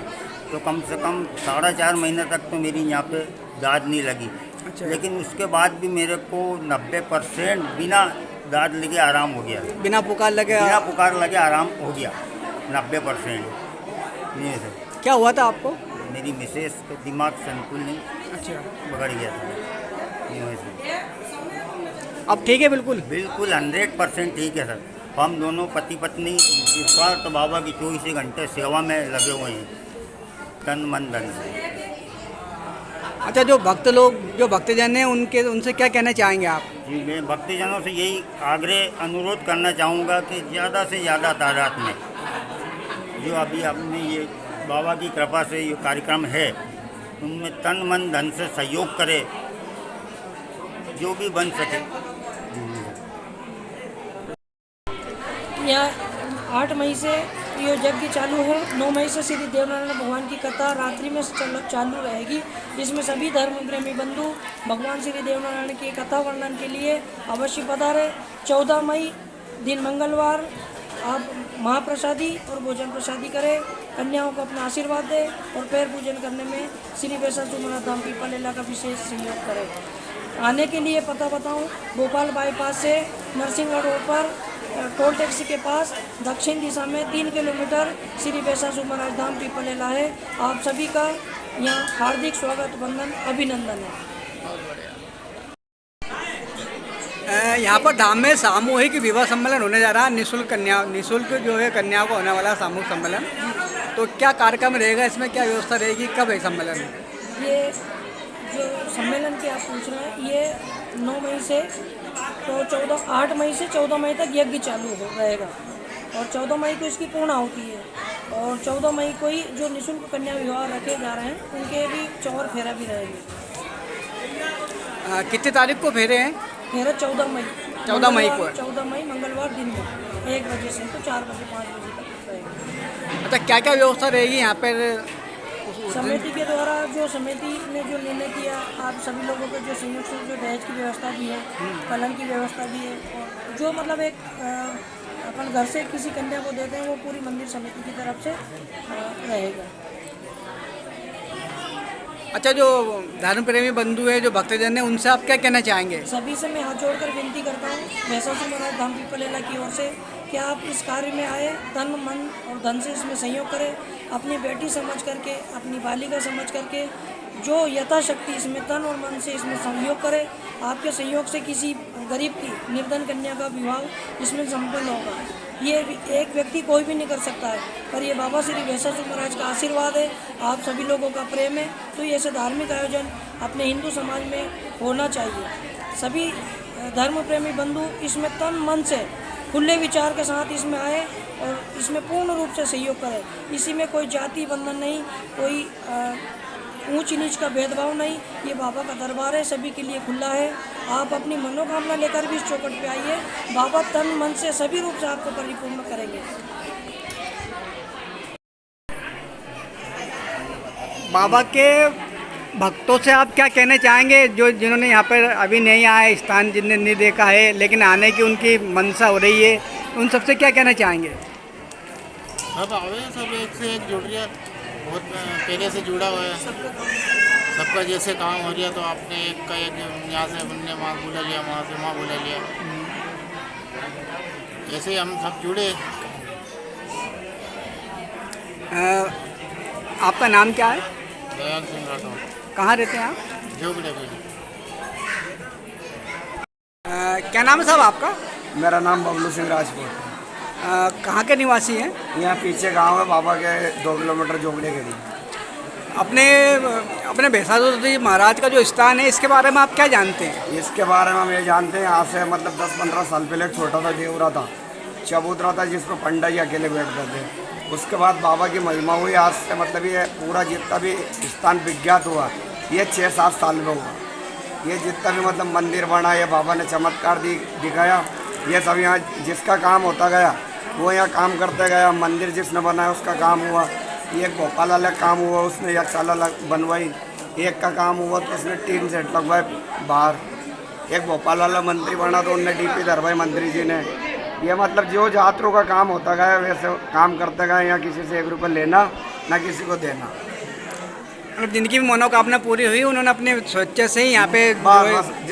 तो कम से कम 4.5 महीने तक तो मेरी यहाँ पे दाद नहीं लगी। अच्छा। लेकिन उसके बाद भी मेरे को 90% बिना दाद लगे आराम हो गया। बिना पुकार लगे आराम हो गया 90%। ये सर क्या हुआ था आपको? मेरी मिसेस का दिमाग संतुलन अच्छा, बिगड़ गया था। यूँ है सर। अब ठीक है? बिल्कुल 100% ठीक है सर। हम दोनों पति पत्नी निस्वार्थ बाबा की 24 घंटे सेवा में लगे हुए हैं, तन मन धन से। अच्छा, जो भक्तजन हैं उनसे क्या कहना चाहेंगे आप? जी मैं भक्तजनों से यही अनुरोध करना चाहूँगा कि ज़्यादा से ज़्यादा तादाद में जो अभी आपने ये बाबा की कृपा से ये कार्यक्रम है उनमें तन मन धन से सहयोग करे, जो भी बन सके। यहाँ 8 मई से ये यज्ञ चालू है। 9 मई से श्री देवनारायण भगवान की कथा रात्रि में चालू रहेगी, जिसमें सभी धर्म प्रेमी बंधु भगवान श्री देवनारायण की कथा वर्णन के लिए अवश्य पधारें। 14 मई दिन मंगलवार आप महाप्रसादी और भोजन प्रसादी करें, कन्याओं को अपना आशीर्वाद दें और पैर पूजन करने में श्री बेसासुर महाराज धाम पीपलेला का विशेष सहयोग करें। आने के लिए पता बताऊं, भोपाल बाईपास से नरसिंहगढ़ रोड पर टोल टैक्सी के पास दक्षिण दिशा में 3 किलोमीटर श्री बेसासुर महाराज धाम पीपलेला है। आप सभी का यहाँ हार्दिक स्वागत, वंदन, अभिनंदन है। यहाँ पर धाम में सामूहिक विवाह सम्मेलन होने जा रहा है, निःशुल्क जो है कन्याओं को होने वाला सामूहिक सम्मेलन। तो क्या कार्यक्रम रहेगा इसमें, क्या व्यवस्था रहेगी, कब है सम्मेलन? ये जो सम्मेलन की आप पूछ रहे हैं, ये 9 मई से तो 8 मई से 14 मई तक यज्ञ चालू रहेगा और 14 मई को इसकी पूर्ण होती है। और 14 मई को ही जो निःशुल्क कन्या विवाह रखे जा रहे हैं उनके भी चौर फेरा भी रहेंगे। कितनी तारीख को फेरे हैं? फेरा 14 मई 14 मई को है। 14 मई मंगलवार दिन में 1 बजे से तो 4 बजे 5 बजे तक रहेगा। अच्छा, क्या क्या व्यवस्था रहेगी यहाँ पर? समिति के द्वारा जो समिति ने जो निर्णय किया, आप सभी लोगों के जो संयोग से जो दहेज की व्यवस्था भी है, पलंग की व्यवस्था भी है, और जो मतलब एक अपन घर से किसी कन्या को देते हैं वो पूरी मंदिर समिति की तरफ से रहेगा। अच्छा, जो धर्म प्रेमी बंधु है, जो भक्तजन है, उनसे आप क्या कहना चाहेंगे? सभी से मैं हाथ जोड़कर विनती करता हूँ भैंसासुर महाराज धाम पीपलेला की ओर से कि आप इस कार्य में आए, तन मन और धन से इसमें सहयोग करें, अपनी बेटी समझ करके, अपनी बालिका समझ करके, जो यथाशक्ति इसमें तन और मन से इसमें सहयोग करें। आपके सहयोग से किसी गरीब की निर्धन कन्या का विवाह इसमें संपन्न होगा। ये एक व्यक्ति कोई भी नहीं कर सकता है, पर ये बाबा श्री भैंसासुर महाराज का आशीर्वाद है, आप सभी लोगों का प्रेम है, तो ये ऐसे धार्मिक आयोजन अपने हिंदू समाज में होना चाहिए। सभी धर्म प्रेमी बंधु इसमें तन मन से खुले विचार के साथ इसमें आए और इसमें पूर्ण रूप से सहयोग करें। इसी में कोई जाति बंधन नहीं, कोई ऊंच नीच का भेदभाव नहीं। ये बाबा का दरबार है, सभी के लिए खुला है। आप अपनी मनोकामना लेकर भी इस चौखट पे आइए, बाबा तन मन से सभी रूप से आपको परिपूर्ण करेंगे। बाबा के भक्तों से आप क्या कहना चाहेंगे, जो जिन्होंने यहाँ पर अभी नहीं आए, स्थान जिन्हें नहीं देखा है, लेकिन आने की उनकी मनसा हो रही है, उन सबसे क्या कहना चाहेंगे? सब आवे, सब एक से एक जुड़ रहा, बहुत पहले से जुड़ा हुआ है, सबका जैसे काम हो रहा, तो आपने एक का एक यहाँ से हमने माँ बुला लिया, वहाँ से माँ बुला लिया, ऐसे हम सब जुड़े। आपका नाम क्या है? दयाल सिंह राठौर। कहाँ रहते हैं आप? जोगड़े पे। क्या नाम है साहब आपका? मेरा नाम बबलू सिंह राजपूत है। कहाँ के निवासी हैं? यहाँ पीछे गांव है बाबा के 2 किलोमीटर जोगड़े के लिए। अपने भैंसासुर जी महाराज का जो स्थान है, इसके बारे में आप क्या जानते हैं? इसके बारे में हम ये जानते हैं, यहाँ से मतलब 10-15 साल पहले एक छोटा सा देवरा था, चबूतरा था, जिस पर पंडा जी अकेले बैठते थे। उसके बाद बाबा की महिमा हुई, आज से मतलब ये पूरा जितना भी स्थान विज्ञात हुआ, ये 6-7 साल में हुआ। ये जितना भी मतलब मंदिर बना, ये बाबा ने चमत्कार दिखाया, ये सब यहाँ जिसका काम होता गया वो यहाँ काम करते गया। मंदिर जिसने बनाया उसका काम हुआ, एक भोपाल वाला काम हुआ, उसने यक्षशाला बनवाई, एक का काम हुआ तो उसने 3 सेट लगवाए बाहर, एक भोपाल वाला मंत्री बना तो उनने डीपी धरवाई मंत्री जी ने। ये मतलब जो जातरों का काम होता गया वैसे काम करते गए, यहाँ किसी से 1 रुपये लेना ना किसी को देना। मतलब जिनकी भी मनोकामना पूरी हुई, उन्होंने अपने स्वेच्छा से ही यहाँ पे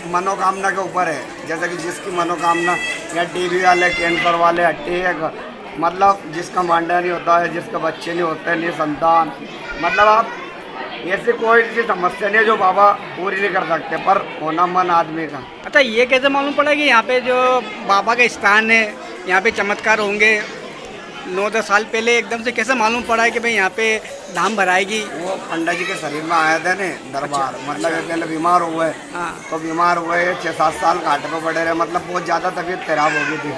मनोकामना के ऊपर है, जैसे कि जिसकी मनोकामना या टीबी वाले, कैंसर वाले, हट्टी है, मतलब जिसका मांडा नहीं होता है, जिसका बच्चे नहीं होते, नहीं संतान, मतलब आप ऐसी कोई सी समस्या नहीं है जो बाबा पूरी नहीं कर सकते, पर होना मन आदमी का। अच्छा, ये कैसे मालूम पड़ा कि यहाँ पे जो बाबा का स्थान है, यहाँ पे चमत्कार होंगे? 9-10 साल पहले एकदम से कैसे मालूम पड़ा है कि भाई यहाँ पे धाम भराएगी? वो पंडा जी के शरीर में आए थे ने दरबार। अच्छा, मतलब ये पहले बीमार हुए। हाँ। तो बीमार हुए 6-7 साल घाटे पे पड़े रहे, मतलब बहुत ज़्यादा तबीयत खराब हो गई थी।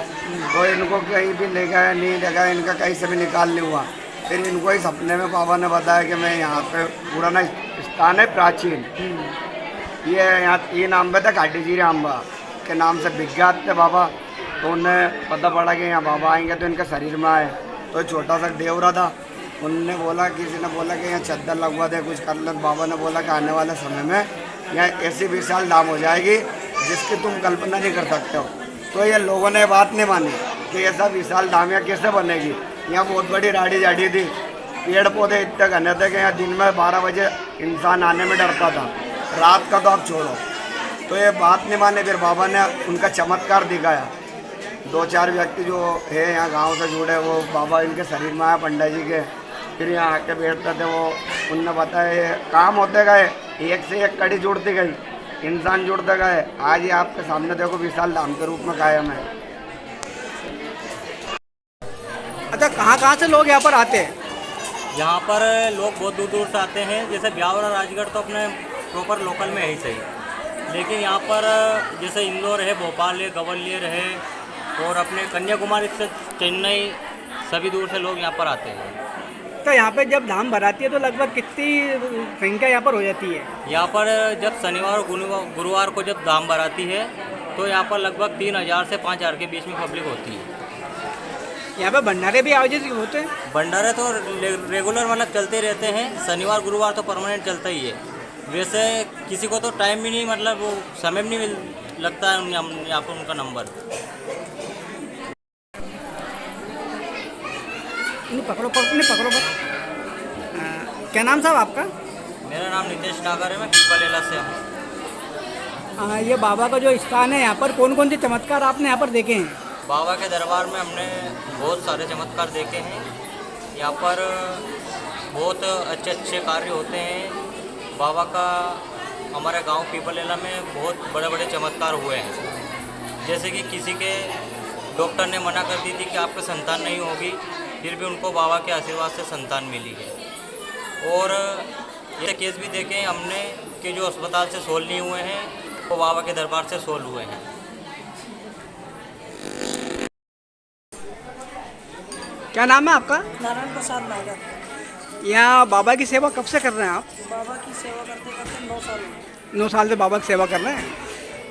तो इनको कहीं भी ले गए, नहीं ले गए, इनका कहीं से भी निकाल नहीं हुआ। फिर इनको ही सपने में बाबा ने बताया कि मैं यहाँ पे पुराना स्थान है प्राचीन, ये यहाँ 3 अम्बे थे, घाटी जीरे अम्बा के नाम से विज्ञात थे बाबा। तो उन्हें पता पड़ा कि यहाँ बाबा आएंगे, तो इनके शरीर में आए। तो छोटा सा देवरा था, उनने बोला, किसी ने बोला कि यहाँ चद्दर लगवा दे, कुछ कर ले। बाबा ने बोला कि आने वाले समय में यहाँ ऐसी विशाल धाम हो जाएगी जिसकी तुम कल्पना नहीं कर सकते हो। तो ये लोगों ने बात नहीं मानी कि ऐसा विशाल धाम यहाँ कैसे बनेगी। यहाँ बहुत बड़ी राड़ी जाड़ी थी, पेड़ पौधे इतने घने थे कि यहाँ दिन में 12 बजे इंसान आने में डरता था, रात का तो आप छोड़ो। तो ये बात नहीं माने, फिर बाबा ने उनका चमत्कार दिखाया। 2-4 व्यक्ति जो है यहाँ गांव से जुड़े, वो बाबा इनके शरीर में आया पंडा जी के, फिर यहाँ आके बैठते थे। वो उनने बताया काम होते गए, एक से एक कड़ी जुड़ती गई, इंसान जुड़ते गए। आज ये आपके सामने देखो विशाल धाम के रूप में कायम है। अच्छा, कहाँ से लोग यहाँ पर आते हैं? यहाँ पर लोग बहुत दूर दूर से आते हैं। जैसे ब्यावर और राजगढ़ तो अपने प्रॉपर लोकल में है ही सही, लेकिन यहाँ पर जैसे इंदौर है, भोपाल है, ग्वालियर है, और अपने कन्याकुमारी से चेन्नई, सभी दूर से लोग यहाँ पर आते हैं। तो यहाँ पे जब धाम भराती है तो लगभग कितनी संख्या यहाँ पर हो जाती है? यहाँ पर जब शनिवार और गुरुवार को जब धाम भराती है तो यहाँ पर लगभग 3000 से 5000 के बीच में पब्लिक होती है। यहाँ पे भंडारे भी आयोजित होते हैं? भंडारे तो रेगुलर मतलब चलते रहते हैं, शनिवार गुरुवार तो परमानेंट चलता ही है। वैसे किसी को तो टाइम भी नहीं, मतलब वो समय भी नहीं लगता है यहाँ पर उनका नंबर। नहीं पकड़ो पकड़ो क्या नाम साहब आपका? मेरा नाम नितेश नागर है, मैं पीपलेला से हूँ। ये बाबा का जो स्थान है यहाँ पर कौन कौन से चमत्कार आपने यहाँ पर देखे हैं? बाबा के दरबार में हमने बहुत सारे चमत्कार देखे हैं। यहाँ पर बहुत अच्छे अच्छे कार्य होते हैं। बाबा का हमारे गांव पीपलेला में बहुत बड़े बड़े चमत्कार हुए हैं। जैसे कि किसी के डॉक्टर ने मना कर दी थी कि आपको संतान नहीं होगी, फिर भी उनको बाबा के आशीर्वाद से संतान मिली है। और ये केस भी देखे हैं हमने कि जो अस्पताल से सोल्व नहीं हुए हैं वो बाबा के दरबार से सोल्व हुए हैं। क्या नाम है आपका? नारायण प्रसाद नागर। यहाँ बाबा की सेवा कब से कर रहे हैं आप? बाबा की सेवा करते करते 9 साल हुए। 9 साल से बाबा की सेवा कर रहे हैं।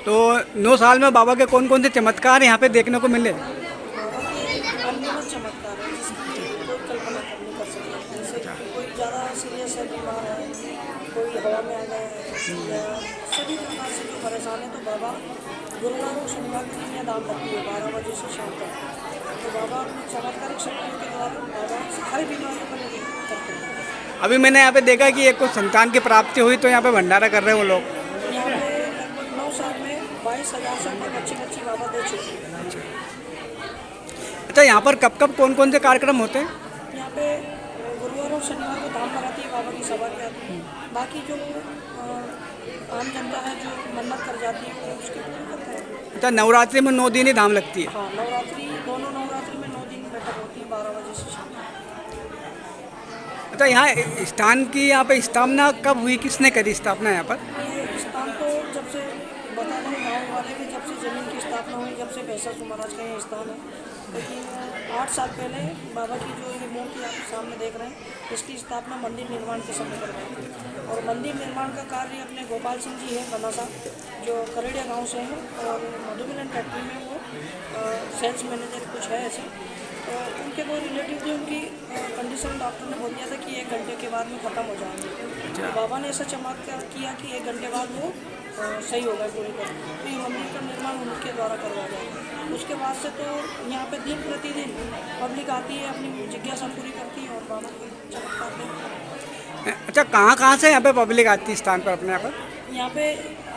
तो 9 साल में बाबा के कौन कौन से चमत्कार यहाँ पे देखने को मिले? बाबा के अनगिनत चमत्कार है जिसकी कोई कल्पना नहीं कर सकते। जैसे कि कोई ज़्यादा सीरियस है, बीमार है, कोई हवा में आ गया है या सभी प्रकार से जो परेशान है, तो बाबा गुरुवार और शनिवार के दिन दान करती है 12 बजे से शाम तक। तो बाबा अपनी चमत्कारिक शक्तियों के द्वारा बाबा सारी बीमारियों को नहीं करते हैं। अभी मैंने यहाँ पे देखा कि एक को संतान की प्राप्ति हुई तो यहाँ पे भंडारा कर रहे हैं वो लोग। यहाँ पे लगभग 9 साल में 22,000 से ऊपर बच्ची बाबा दे चुके हैं। अच्छा, यहाँ पर कब कब कौन कौन से कार्यक्रम होते हैं? यहाँ पे गुरुवार और शनिवार को धाम लगाती है, बाबा की सवारी आती है। बाकी जो आम जनता है जो मन्नत कर जाती है वो उसके पूरे करते हैं। अच्छा, नवरात्रि में 9 दिन ही धाम लगती है? हाँ, दोनों नवरात्रि में 9 दिन बैठक होती है 12 बजे से शाम तक। अच्छा, यहाँ स्थान की यहाँ पे स्थापना कब हुई, किसने करी स्थापना यहाँ पर? ये स्थान तो जब से बता रहे गाँव वाले कि जब से ज़मीन की स्थापना हुई, जब से भैंसासुर महाराज का ये स्थान है। लेकिन 8 साल पहले बाबा की जो ये मूर्ति आप सामने देख रहे हैं, इसकी स्थापना मंदिर निर्माण के समय करवाई थी। और मंदिर निर्माण का कार्य अपने गोपाल सिंह जी है बनासा, जो करेड़िया गांव से हैं और मधुमिलन फैक्ट्री में वो सेल्स मैनेजर कुछ है ऐसे। तो उनके कोई रिलेटिव थे, उनकी कंडीशन डॉक्टर ने बोल दिया था कि 1 घंटे के बाद में ख़त्म हो जाएंगे। तो बाबा ने ऐसा चमत्कार किया कि 1 घंटे बाद वो सही होगा पूरी तरह। तो ये मंदिर का निर्माण उनके द्वारा करवाया जाएगा। उसके बाद से तो यहाँ पे दिन प्रतिदिन पब्लिक आती है, अपनी जिज्ञासा पूरी करती है और बाबा के चमत्कार देखती है। अच्छा, कहाँ से यहाँ पे पब्लिक आती है स्थान पर अपने यहाँ पर? यहाँ पे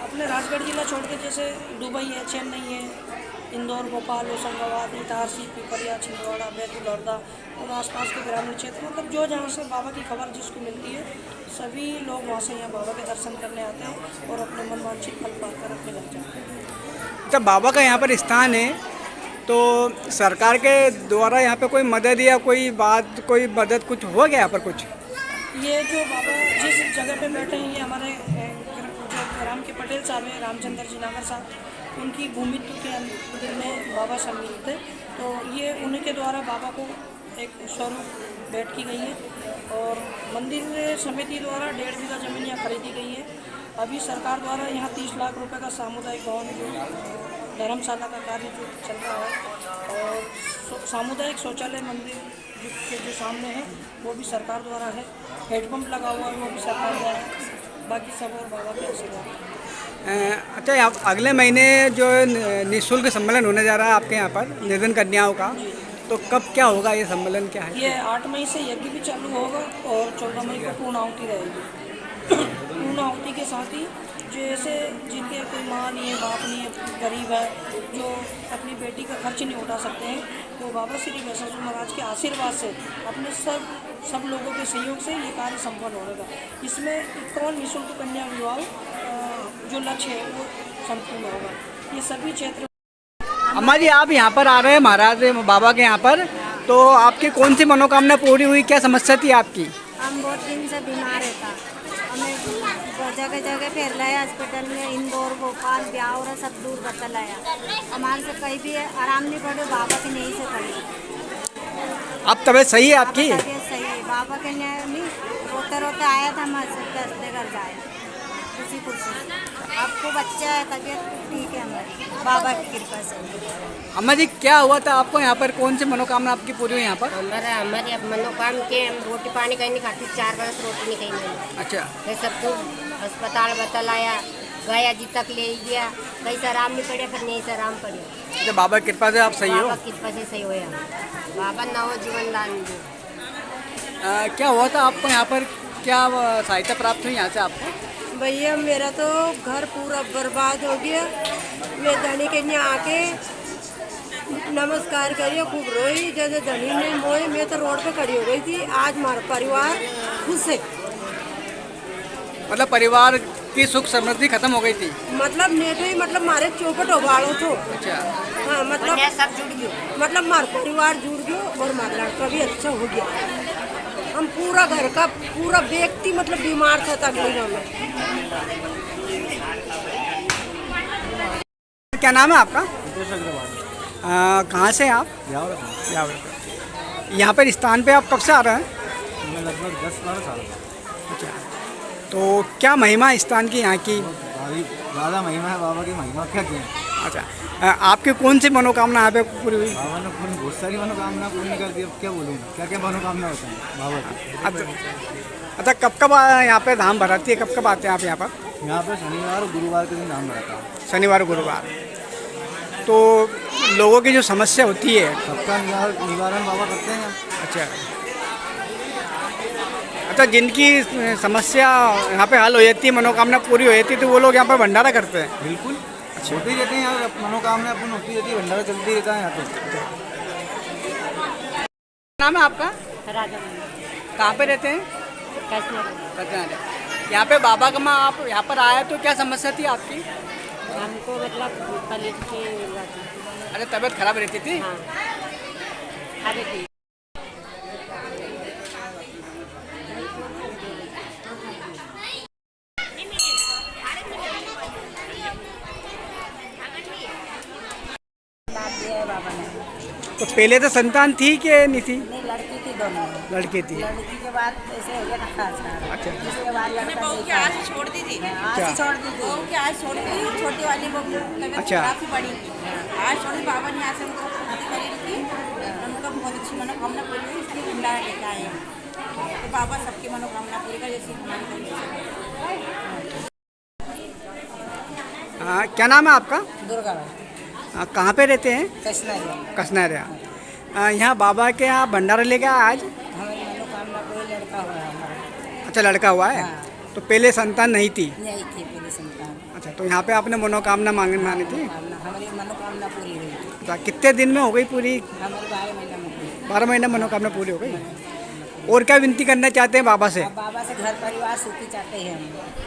अपने राजगढ़ जिला छोड़ के जैसे दुबई है, चेन्नई है, इंदौर, भोपाल, होशंगाबाद, इटारसी, पिपरिया, छिंदवाड़ा, बैतूल, हरदा और आसपास के ग्रामीण क्षेत्र, मतलब जो जहाँ से बाबा की खबर जिसको मिलती है, सभी लोग वहाँ से यहाँ बाबा के दर्शन करने आते हैं और अपने मनवांछित फल पाकर अपने घर जाते हैं। अच्छा, बाबा का यहाँ पर स्थान है तो सरकार के द्वारा यहाँ पे कोई मदद या कोई मदद कुछ हो गया यहाँ पर कुछ? ये जो बाबा जिस जगह पे बैठे हैं, ये हमारे जो ग्राम के पटेल साहब हैं, रामचंद्र जी नागर साहब, उनकी भूमित्व के में बाबा सम्मिलित थे। तो ये उन्हीं के द्वारा बाबा को एक स्वरूप भेंट की गई है और मंदिर समिति द्वारा 1.5 बीघा ज़मीन यहाँ खरीदी गई है। अभी सरकार द्वारा यहाँ 30 लाख रुपए का सामुदायिक भवन जो धर्मशाला का कार्य जो चल रहा है और सामुदायिक शौचालय मंदिर के जो सामने है वो भी सरकार द्वारा है। हेडपम्प लगा हुआ है वो भी सरकार द्वारा है। बाकी सब और बाबा के आशीर्वाद। अच्छा, आप अगले महीने जो निःशुल्क सम्मेलन होने जा रहा है आपके यहाँ पर निर्धन कन्याओं का, तो कब क्या होगा ये सम्मेलन, क्या है? ये 8 मई से यज्ञ भी चालू होगा और 14 मई को पूर्ण आहुति रहेगी। पूर्ण आहुति के साथ ही जैसे जिनके कोई माँ नहीं है, बाप नहीं है, गरीब है, जो अपनी बेटी का खर्च नहीं उठा सकते हैं, तो बाबा श्री भैंसासुर महाराज के आशीर्वाद से अपने सब लोगों के सहयोग से ये कार्य संपन्न होगा। इसमें 51 निःशुल्क कन्या विवाह जो लक्ष्य है वो संपूर्ण होगा। ये सभी क्षेत्र। अम्मा जी, आप यहाँ पर आ रहे हैं महाराज बाबा के यहाँ पर, तो आपकी कौन सी मनोकामना पूरी हुई, क्या समस्या थी आपकी? हम बहुत दिन से बीमार था, हमें जगह जगह फिर लाया, हॉस्पिटल में इंदौर, भोपाल, ब्यावर सब दूर बतलाया, हमारे से कहीं भी आराम नहीं पड़े, बाबा के नहीं से पड़ी। अब तबीयत सही है आपकी? तबीयत सही है, बाबा के नहीं रोते रोते आया था, हमारे घर जाए। खुशीपुर से। अब खूब अच्छा है, तबीयत ठीक है हमारी बाबा की कृपा से। अम्मा जी क्या हुआ था आपको यहाँ पर, कौन सी मनोकामना आपकी पूरी हुई यहाँ पर? हमारी अब मनोकामना के हम रोटी पानी कहीं नहीं खाती, 4 बरस रोटी नहीं कहीं। अच्छा। फिर सब कुछ अस्पताल बतलाया, गया जी तक ले गया, कहीं से आराम नहीं पड़े, फिर नहीं से आराम पड़े। अच्छा, बाबा की कृपा से आप सही हो? बाबा की कृपा से सही होया, बाबा नव जीवन दान दे। क्या हुआ था आपको यहाँ पर, क्या सहायता प्राप्त हुई यहाँ से आपको? भैया मेरा तो घर पूरा बर्बाद हो गया। मैं धनी के यहाँ आके नमस्कार करिए, खूब रोई। जैसे धनी ने मोए, मैं तो रोड पे खड़ी हो गई थी। आज हमारा परिवार खुश है। मतलब परिवार की सुख समृद्धि खत्म हो गई थी? मतलब नेटो ही मतलब मारे चौपट हो बाड़ो तो। अच्छा। हाँ मतलब सब जुड़ गयो, मतलब हमारा परिवार जुड़ गयो और हमारा लड़का भी अच्छा हो गया। हम पूरा घर का पूरा व्यक्ति मतलब बीमार था तकलीफ में। क्या नाम है आपका? कहाँ से आप? यहाँ पर स्थान पे आप कब से आ रहे हैं? मैं लगभग 10-12 साल। अच्छा, तो क्या महिमा है स्थान की यहाँ की? ज़्यादा महिमा है बाबा की, महिमा क्या क्या है। अच्छा, आपकी कौन सी मनोकामना यहाँ पे पूरी हुई? बाबा ने पूरी बहुत सारी मनोकामना पूरी कर दी। अब क्या बोलूँ, क्या क्या मनोकामना होता है बाबा की। अच्छा, कब कब यहाँ पे धाम भराती है, कब कब आते हैं आप यहाँ पर? यहाँ पे शनिवार और गुरुवार के दिन धाम भराता है। शनिवार और गुरुवार। तो लोगों की जो समस्या होती है सबका निवारण बाबा करते हैं। अच्छा अच्छा, जिनकी समस्या यहाँ पे हल हो जाती है, मनोकामना पूरी हो जाती है, तो वो लोग यहाँ पर भंडारा करते हैं? बिल्कुल, होती रहते हैं यहाँ मनोकामना पूर्ण होती रहती है, भंडारा चलती रहता है यहाँ पे। नाम है आपका? राजा। कहाँ पे रहते हैं? कसना। यहाँ पे बाबा का माँ आप यहाँ पर आए तो क्या समस्या थी आपकी? हमको मतलब तबीयत के। अरे तबीयत खराब रहती थी? हाँ। बाबा ने तो पहले तो संतान थी कि नहीं थी? नहीं, लड़की थी दोनों। लड़की थी। लड़की के बाद ऐसे हो गया ना खासा। अच्छा। उसके बाद लड़का बहू की आज छोड़ दी थी। आज ही छोड़ दी थी। बहू की आज छोड़ दी, छोटी वाली बहू तबीयत अच्छा। खराब सी पड़ी। आज छोड़ दी, बाबा ने यहाँ से उनको पूर्ति करी थी। उनको बहुत अच्छी मनोकामना पूरी हुई, इसलिए भंडारा लेके आए हैं। तो बाबा सबकी मनोकामना पूरी कर, जैसी हमारी करी। हाँ, क्या नाम है आपका? दुर्गा। कहाँ पे रहते हैं? कसनारिया। कसनारिया। यहाँ बाबा के यहाँ भंडारा लेके आए आज? हमारी मनोकामना कोई लड़का हुआ है हमारा। अच्छा, लड़का हुआ है। हाँ। तो पहले संतान नहीं थी? नहीं थी पहले संतान। अच्छा, तो यहाँ पे आपने मनोकामना मानी थी? हमारी मनोकामना पूरी हुई। अच्छा, कितने दिन में हो गई पूरी? हमारी 12 महीना में हुई। 12 महीना मनोकामना पूरी हो गई। और क्या विनती करना चाहते हैं बाबा से? अब बाबा से घर परिवार सुखी चाहते हैं हम।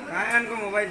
कहाँ है उनको मोबाइल?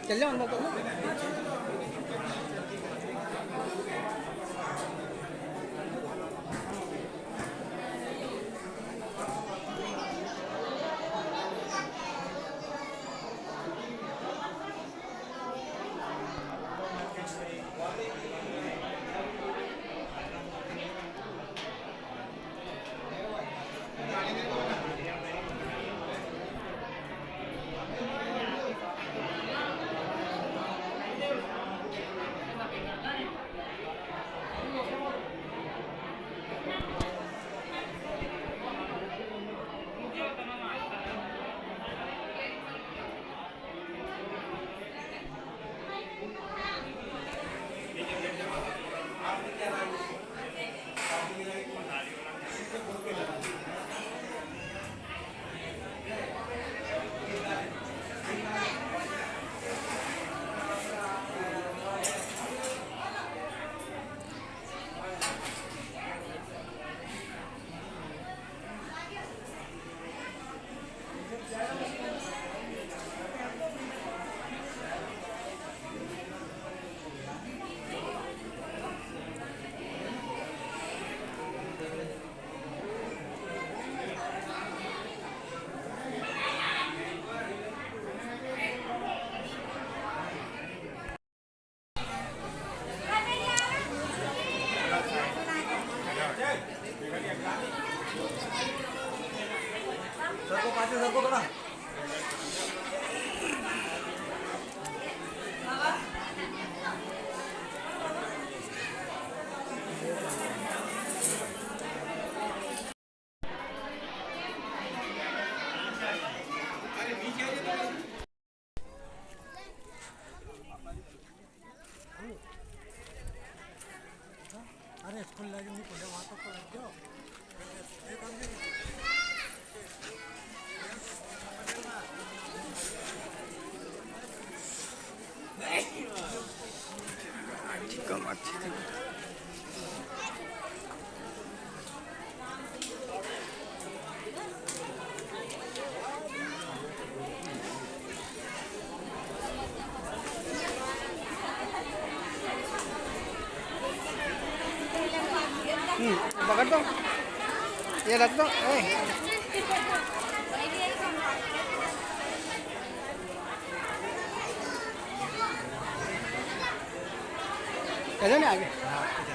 चल जाओ अंदर चलो। पकड़ दो, ये रख दो। कैसे नहीं आगे?